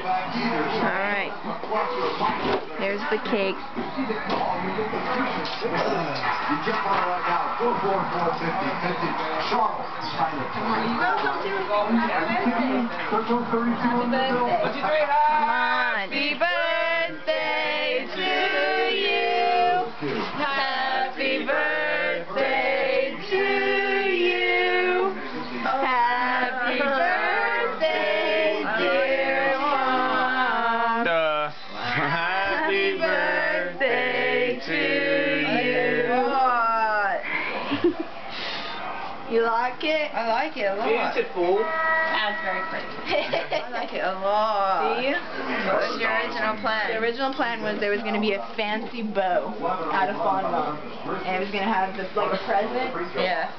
Alright. There's the cake. Happy birthday to you. Happy birthday to you. Happy birthday, dear Mom. Happy birthday to you. You like it? I like it a lot. Beautiful. That's very pretty. I like it a lot. See? What was your original plan? The original plan was there was going to be a fancy bow out of fondant, and it was going to have this like a present. Yeah.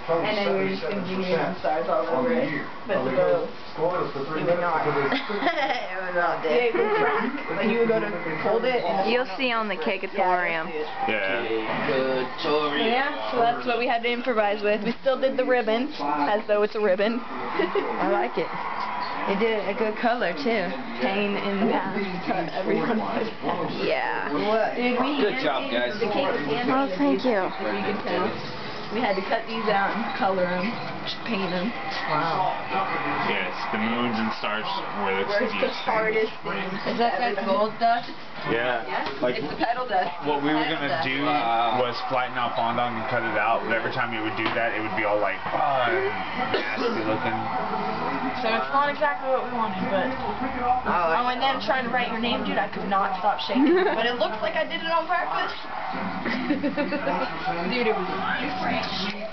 And then we were just going to do neon stars all over it. But the bow, it would not. It was all Yeah, it dead. would crack. Like you would go to hold it and You'll see on the cakeatorium. Yeah. Yeah, so that's what we had to improvise with. We still did the ribbon, as though it's a ribbon. I like it. It did a good color too. Pain in the ass, cut everyone's head. Yeah. What? Dude, we Good job, guys. The cake was handmade. Oh, thank you. If you can tell. We had to cut these out and color them, just paint them. Wow. Yes, the moons and stars were the Where's the easiest. hardest thing? Is that gold dust? Yeah. Like It's the petal dust. what we were gonna do was flatten out fondant and cut it out, but every time you would do that, it would be all like, nasty looking. So it's not exactly what we wanted, but Oh, and then trying to write your name, dude, I could not stop shaking. But it looks like I did it on purpose. Dude, it was fresh. yeah.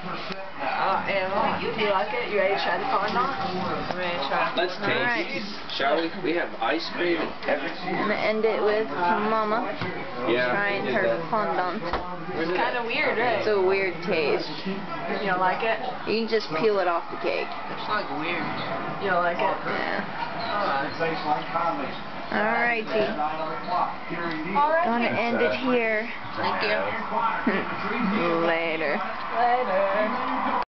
Do you like it? You ready to try the fondant? I'm ready to try. Let's Alright. taste these, shall we? We have ice cream and everything. I'm gonna end it with Mama Yeah. trying her fondant. It's kind of weird, right? It's a weird taste. You don't like it? You can just peel it off the cake. It's like weird. You don't like it? Yeah. Alright. Alrighty. Gonna end it here. Thank you. Later. Later.